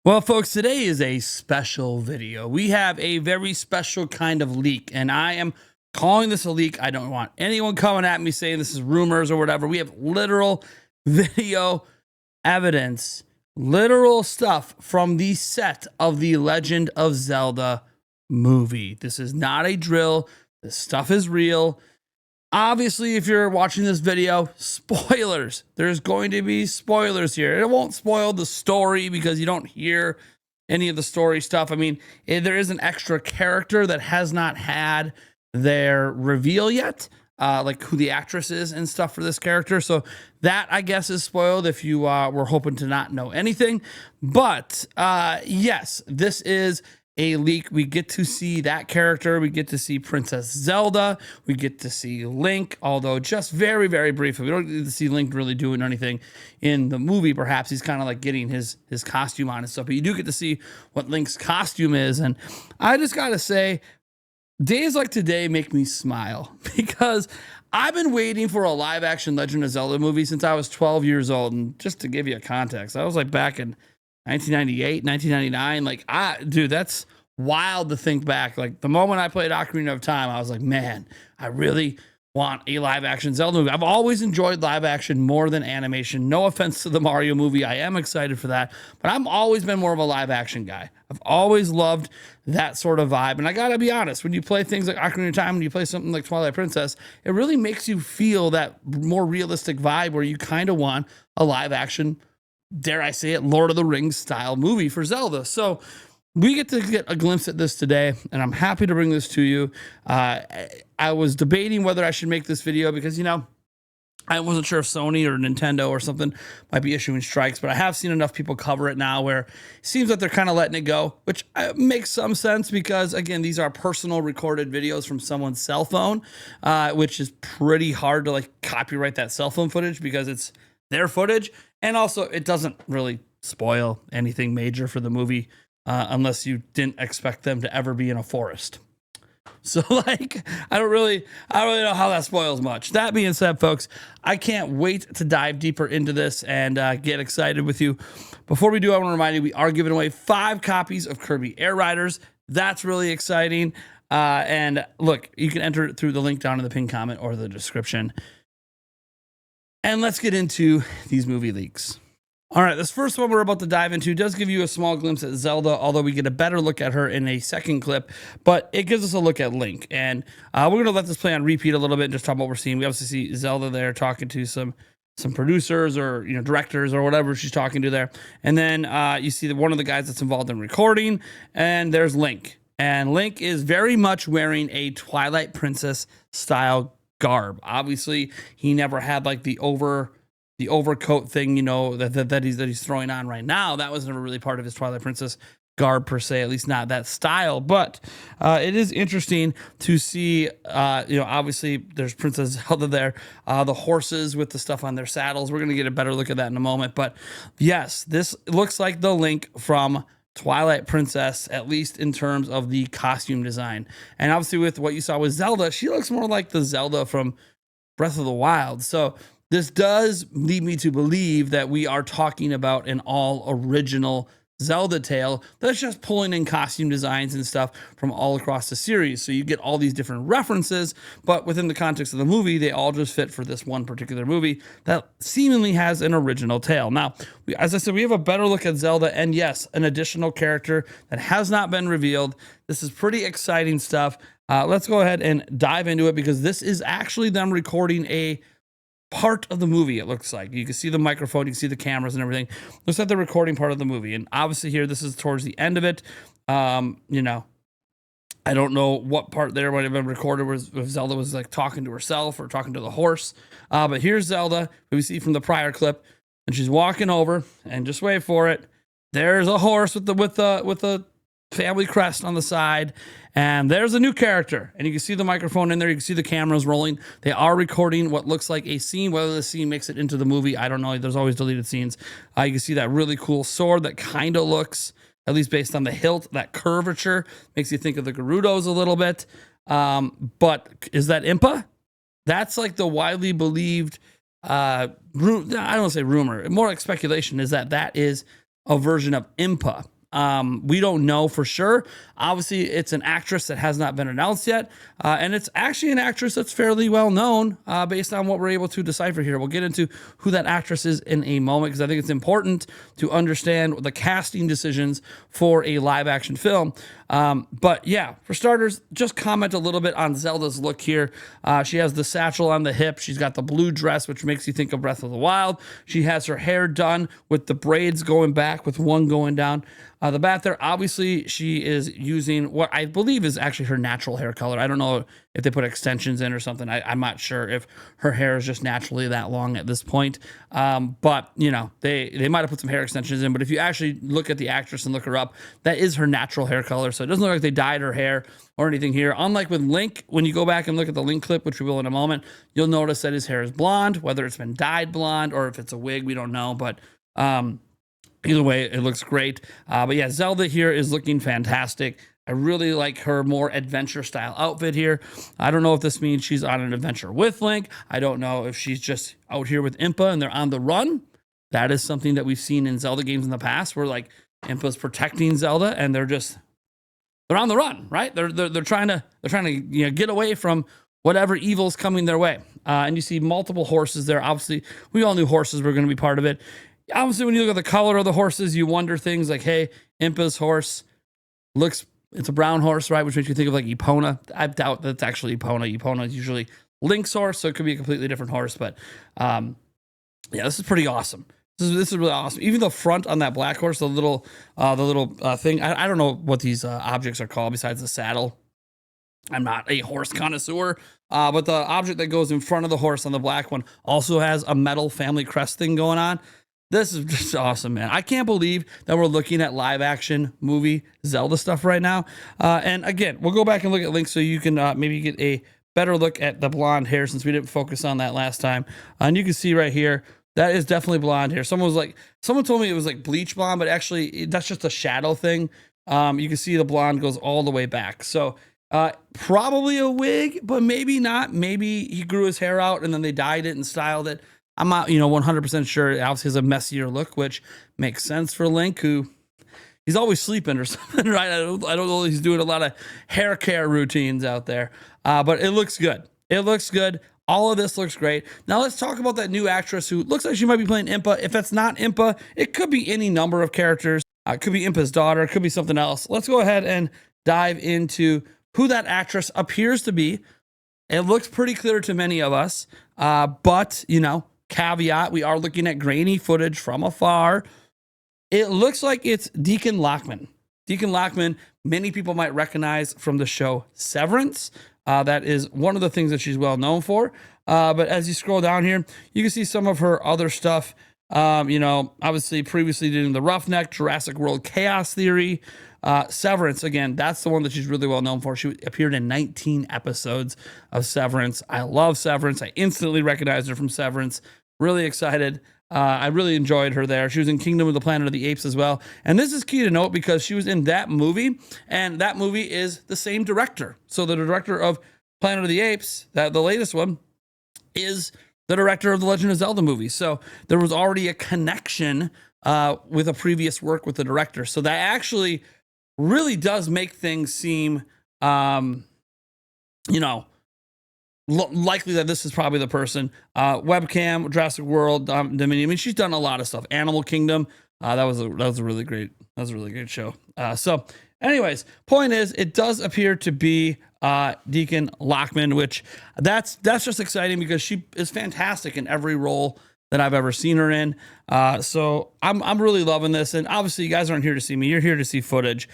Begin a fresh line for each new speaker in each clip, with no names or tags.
Well, folks, today is a special video. We have a very special kind of leak, and I am calling this a leak. I don't want anyone coming at me saying this is rumors or whatever. We have literal video evidence, literal stuff from the set of the Legend of Zelda movie. This is not a drill. This stuff is real. Obviously, if you're watching this video, spoilers. There's going to be spoilers here. It won't spoil the story because you don't hear any of the story stuff. I mean, there is an extra character that has not had their reveal yet, like who the actress is and stuff for this character. So that, I guess, is spoiled if you were hoping to not know anything. But yes, this is a leak. We get to see that character. We get to see Princess Zelda. We get to see Link, although just very, very briefly. We don't get to see Link really doing anything in the movie. Perhaps he's kind of like getting his costume on and stuff, but you do get to see what Link's costume is. And I just got to say, days like today make me smile because I've been waiting for a live action Legend of Zelda movie since I was 12 years old. And just to give you a context, I was like back in 1998, 1999. Like, dude, that's wild to think back. Like the moment I played Ocarina of Time, I was like, man, I really want a live action Zelda movie. I've always enjoyed live action more than animation. No offense to the Mario movie. I am excited for that, but I've always been more of a live action guy. I've always loved that sort of vibe. And I gotta be honest, when you play things like Ocarina of Time, when you play something like Twilight Princess, it really makes you feel that more realistic vibe where you kind of want a live action, dare I say it, Lord of the Rings style movie for Zelda. So we get to get a glimpse at this today, and I'm happy to bring this to you. I was debating whether I should make this video because, you know, I wasn't sure if Sony or Nintendo or something might be issuing strikes, but I have seen enough people cover it now where it seems like they're kind of letting it go, which makes some sense because, again, these are personal recorded videos from someone's cell phone, which is pretty hard to like copyright that cell phone footage because it's their footage. And also it doesn't really spoil anything major for the movie unless you didn't expect them to ever be in a forest. So like, I don't really know how that spoils much. That being said, folks, I can't wait to dive deeper into this and get excited with you. Before we do, I want to remind you, we are giving away 5 copies of Kirby Air Riders. That's really exciting. And look, you can enter it through the link down in the pinned comment or the description. And let's get into these movie leaks. All right, this first one we're about to dive into does give you a small glimpse at Zelda, although we get a better look at her in a second clip, but it gives us a look at Link. And we're going to let this play on repeat a little bit and just talk about what we're seeing. We obviously see Zelda there talking to some producers or, you know, directors or whatever she's talking to there. And then you see one of the guys that's involved in recording, and there's Link. And Link is very much wearing a Twilight Princess style garb. Obviously, he never had like the overcoat thing, you know, that he's throwing on right now. That was never really part of his Twilight Princess garb per se, at least not that style. But it is interesting to see, you know, obviously there's Princess Zelda there, the horses with the stuff on their saddles. We're going to get a better look at that in a moment. But yes, this looks like the Link from Twilight Princess, at least in terms of the costume design. And obviously with what you saw with Zelda, she looks more like the Zelda from Breath of the Wild. So this does lead me to believe that we are talking about an all original Zelda tale that's just pulling in costume designs and stuff from all across the series. So you get all these different references, but within the context of the movie, they all just fit for this one particular movie that seemingly has an original tale. Now, as I said, we have a better look at Zelda, and yes, an additional character that has not been revealed. This is pretty exciting stuff. Let's go ahead and dive into it because this is actually them recording a part of the movie. It looks like you can see the microphone, you can see the cameras and everything. Looks like the recording part of the movie. And obviously here, this is towards the end of it. You know, I don't know what part there might have been recorded if Zelda was like talking to herself or talking to the horse. But here's Zelda, who we see from the prior clip, and she's walking over, and just wait for it. There's a horse with the family crest on the side, and there's a new character, and you can see the microphone in there, you can see the cameras rolling. They are recording what looks like a scene. Whether the scene makes it into the movie, I don't know. There's always deleted scenes. You can see that really cool sword that kind of looks, at least based on the hilt, that curvature makes you think of the Gerudos a little bit. But is that Impa? That's like the widely believed I don't want to say rumor, more like speculation, is that is a version of Impa. We don't know for sure. Obviously, it's an actress that has not been announced yet. And it's actually an actress that's fairly well known based on what we're able to decipher here. We'll get into who that actress is in a moment because I think it's important to understand the casting decisions for a live action film. But yeah, for starters, just comment a little bit on Zelda's look here. She has the satchel on the hip. She's got the blue dress, which makes you think of Breath of the Wild. She has her hair done with the braids going back with one going down the back there. Obviously, she is using what I believe is actually her natural hair color. I don't know if they put extensions in or something. I'm not sure if her hair is just naturally that long at this point. But, you know, they might have put some hair extensions in. But if you actually look at the actress and look her up, that is her natural hair color. So it doesn't look like they dyed her hair or anything here. Unlike with Link, when you go back and look at the Link clip, which we will in a moment, you'll notice that his hair is blonde, whether it's been dyed blonde or if it's a wig, we don't know. But either way, it looks great. But yeah, Zelda here is looking fantastic. I really like her more adventure style outfit here. I don't know if this means she's on an adventure with Link. I don't know if she's just out here with Impa and they're on the run. That is something that we've seen in Zelda games in the past where like Impa's protecting Zelda and they're on the run, right? They're trying to you know, get away from whatever evil's coming their way. And you see multiple horses there. Obviously, we all knew horses were going to be part of it. Obviously, when you look at the color of the horses, you wonder things like, hey, Impa's horse it's a brown horse, right? Which makes you think of like Epona. I doubt that's actually Epona. Epona is usually Link's horse, so it could be a completely different horse. But yeah, this is pretty awesome. This is really awesome. Even the front on that black horse, the little thing. I don't know what these objects are called besides the saddle. I'm not a horse connoisseur, but the object that goes in front of the horse on the black one also has a metal family crest thing going on. This is just awesome, man. I can't believe that we're looking at live action movie Zelda stuff right now. And again, we'll go back and look at Link so you can maybe get a better look at the blonde hair since we didn't focus on that last time. And you can see right here, that is definitely blonde hair. Someone told me it was like bleach blonde, but actually that's just a shadow thing. You can see the blonde goes all the way back. So probably a wig, but maybe not. Maybe he grew his hair out and then they dyed it and styled it. I'm not, 100% sure. It obviously has a messier look, which makes sense for Link, who he's always sleeping or something, right? I don't know. He's doing a lot of hair care routines out there, but it looks good. It looks good. All of this looks great. Now let's talk about that new actress who looks like she might be playing Impa. If it's not Impa, it could be any number of characters. It could be Impa's daughter. It could be something else. Let's go ahead and dive into who that actress appears to be. It looks pretty clear to many of us, but, caveat, we are looking at grainy footage from afar. It looks like it's Deacon Lockman. Deacon Lockman, many people might recognize from the show Severance. That is one of the things that she's well known for. But as you scroll down here, you can see some of her other stuff. Obviously previously doing the Roughneck, Jurassic World Chaos Theory, Severance. Again, that's the one that she's really well known for. She appeared in 19 episodes of Severance. I love Severance. I instantly recognized her from Severance. Really excited. I really enjoyed her there. She was in Kingdom of the Planet of the Apes as well. And this is key to note because she was in that movie, and that movie is the same director. So the director of Planet of the Apes, the latest one, is the director of the Legend of Zelda movie. So there was already a connection with a previous work with the director. So that actually really does make things seem, likely that this is probably the person. Webcam, Jurassic World, Dominion. I mean, she's done a lot of stuff. Animal Kingdom. That was a really great show. So anyways, point is, it does appear to be Deacon Lockman, which that's just exciting because she is fantastic in every role that I've ever seen her in. So I'm really loving this. And obviously you guys aren't here to see me. You're here to see footage.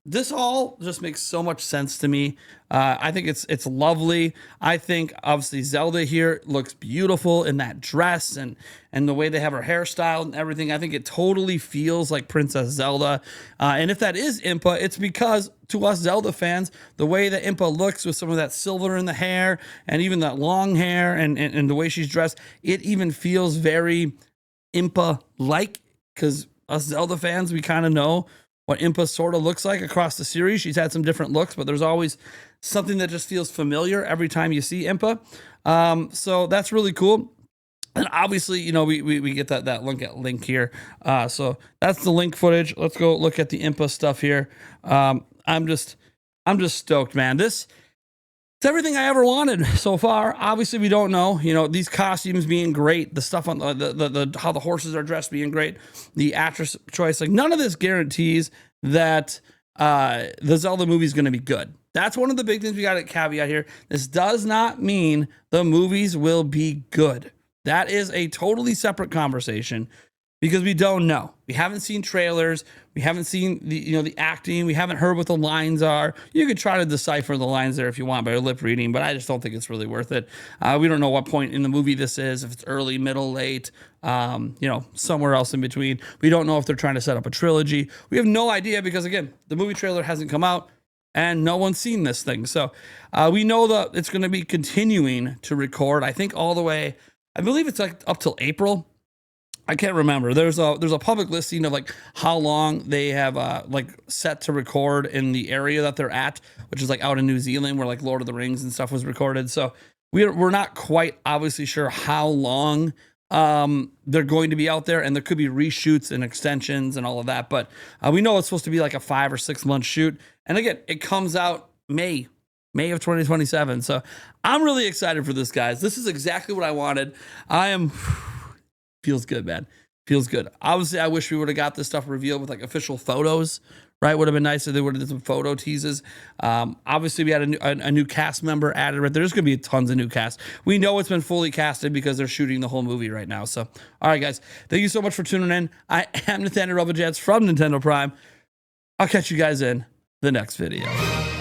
This all just makes so much sense to me. I think it's lovely. I think obviously Zelda here looks beautiful in that dress and the way they have her hairstyle and everything. I think it totally feels like Princess Zelda. And if that is Impa, it's because to us Zelda fans, the way that Impa looks with some of that silver in the hair and even that long hair and the way she's dressed, it even feels very Impa-like because us Zelda fans, we kind of know what Impa sort of looks like across the series. She's had some different looks, but there's always something that just feels familiar every time you see Impa. So that's really cool. And obviously, you know, we get that link here. So that's the link footage. Let's go look at the Impa stuff here. I'm just stoked, man. It's everything I ever wanted so far. Obviously, we don't know. You know, these costumes being great, the stuff on the how the horses are dressed being great, the actress choice. Like, none of this guarantees that the Zelda movie is going to be good. That's one of the big things we got to caveat here. This does not mean the movies will be good. That is a totally separate conversation because we don't know. We haven't seen trailers. We haven't seen the acting. We haven't heard what the lines are. You could try to decipher the lines there if you want by lip reading, but I just don't think it's really worth it. We don't know what point in the movie this is, if it's early, middle, late, somewhere else in between. We don't know if they're trying to set up a trilogy. We have no idea because, again, the movie trailer hasn't come out and no one's seen this thing. So we know that it's going to be continuing to record, I think, all the way. I believe it's like up till April. I can't remember. There's a public listing of like how long they have like set to record in the area that they're at, which is like out in New Zealand where like Lord of the Rings and stuff was recorded. So we're not quite obviously sure how long they're going to be out there, and there could be reshoots and extensions and all of that. But we know it's supposed to be like a 5 or 6 month shoot. And again, it comes out May of 2027. So I'm really excited for this, guys. This is exactly what I wanted. Feels good, man. Feels good. Obviously, I wish we would have got this stuff revealed with like official photos, right? Would have been nice if they would have done some photo teases. Obviously, we had a new cast member added, right? There's going to be tons of new cast. We know it's been fully casted because they're shooting the whole movie right now. So, all right, guys. Thank you so much for tuning in. I am Nathaniel Robojets from Nintendo Prime. I'll catch you guys in the next video.